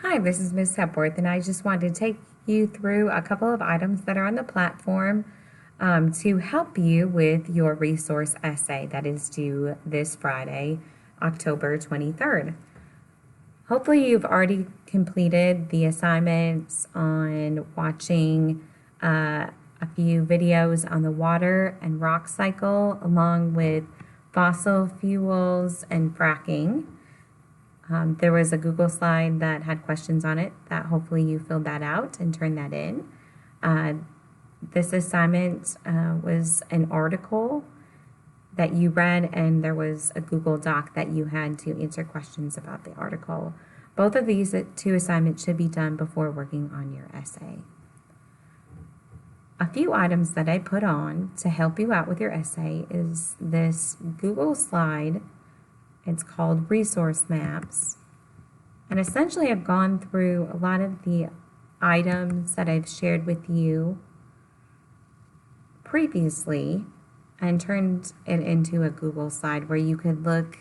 Hi, this is Ms. Hepworth, and I just wanted to take you through a couple of items that are on the platform to help you with your resource essay that is due this Friday, October 23rd. Hopefully, you've already completed the assignments on watching a few videos on the water and rock cycle, along with fossil fuels and fracking. There was a Google slide that had questions on it that hopefully you filled that out and turned that in. This assignment was an article that you read, and there was a Google Doc that you had to answer questions about the article. Both of these two assignments should be done before working on your essay. A few items that I put on to help you out with your essay is this Google slide. It's called Resource Maps. And essentially, I've gone through a lot of the items that I've shared with you previously and turned it into a Google slide where you could look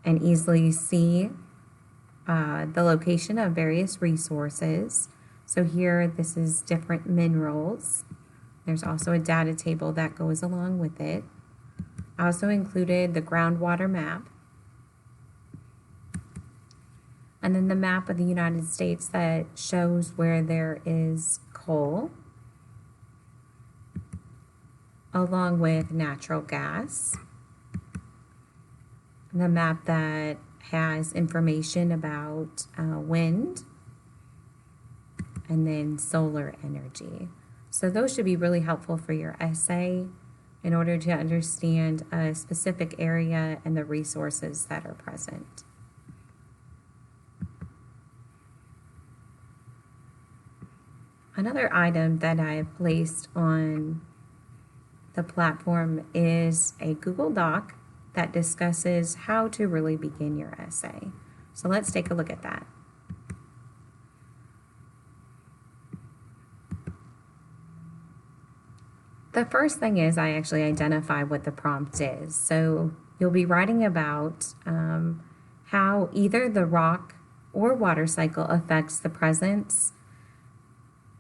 and easily see the location of various resources. So here, this is different minerals. There's also a data table that goes along with it. I also included the groundwater map. And then the map of the United States that shows where there is coal, along with natural gas. The map that has information about wind, and then solar energy. So those should be really helpful for your essay in order to understand a specific area and the resources that are present. Another item that I have placed on the platform is a Google Doc that discusses how to really begin your essay. So let's take a look at that. The first thing is I actually identify what the prompt is. So you'll be writing about how either the rock or water cycle affects the presence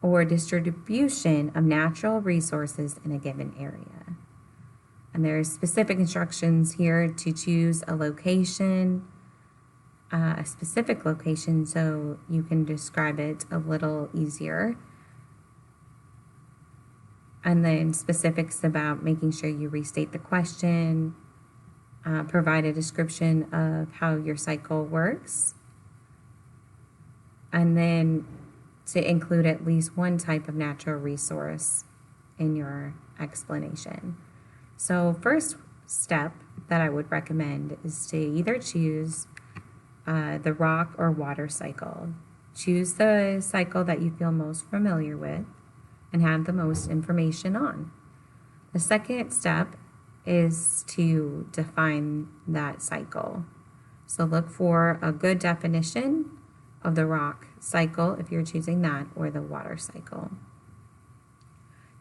or distribution of natural resources in a given area. And there are specific instructions here to choose a location, a specific location, so you can describe it a little easier. And then specifics about making sure you restate the question, provide a description of how your cycle works, and then to include at least one type of natural resource in your explanation. So first step that I would recommend is to either choose the rock or water cycle. Choose the cycle that you feel most familiar with and have the most information on. The second step is to define that cycle. So look for a good definition of the rock cycle if you're choosing that, or the water cycle.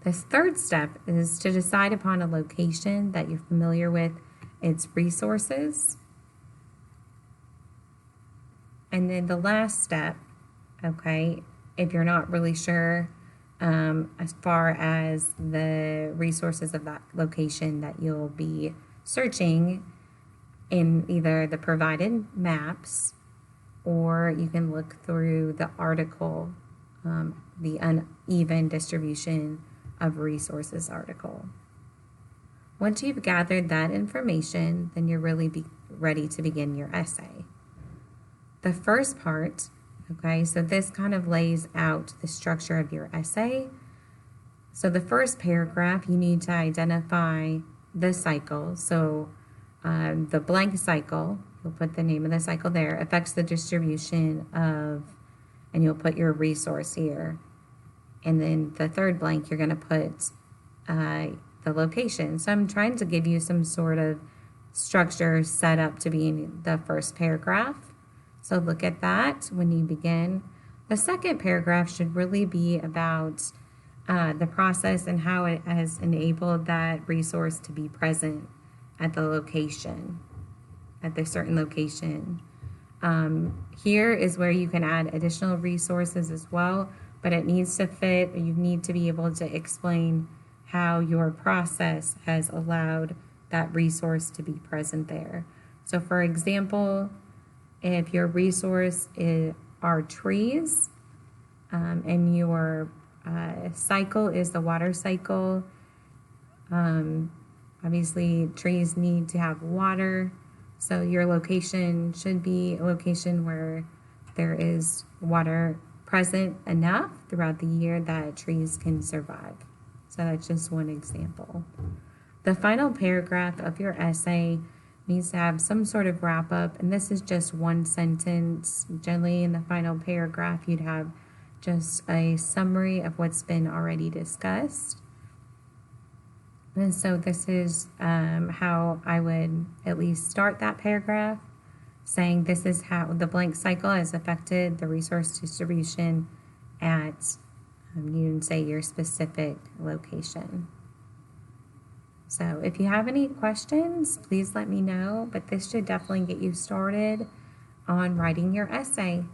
The third step is to decide upon a location that you're familiar with, its resources. And then the last step, okay, if you're not really sure as far as the resources of that location that you'll be searching in either the provided maps, or you can look through the article, the uneven distribution of resources article. Once you've gathered that information, then you're really ready to begin your essay. The first part, okay, so this kind of lays out the structure of your essay. So the first paragraph, you need to identify the cycle. So the blank cycle, you'll put the name of the cycle there, affects the distribution of, and you'll put your resource here. And then the third blank, you're going to put the location. So I'm trying to give you some sort of structure set up to be in the first paragraph. So look at that when you begin. The second paragraph should really be about the process and how it has enabled that resource to be present at the location, at the certain location. Here is where you can add additional resources as well, but it needs to fit. You need to be able to explain how your process has allowed that resource to be present there. So for example, if your resource are trees, and your cycle is the water cycle, obviously trees need to have water, so your location should be a location where there is water present enough throughout the year that trees can survive. So that's just one example. The final paragraph of your essay needs to have some sort of wrap up, and this is just one sentence. Generally, in the final paragraph, you'd have just a summary of what's been already discussed. And so this is how I would at least start that paragraph, saying this is how the blank cycle has affected the resource distribution at, you can say, your specific location. So if you have any questions, please let me know, but this should definitely get you started on writing your essay.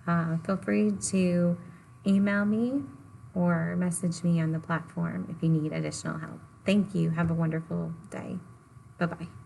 Feel free to email me or message me on the platform if you need additional help. Thank you. Have a wonderful day. Bye-bye.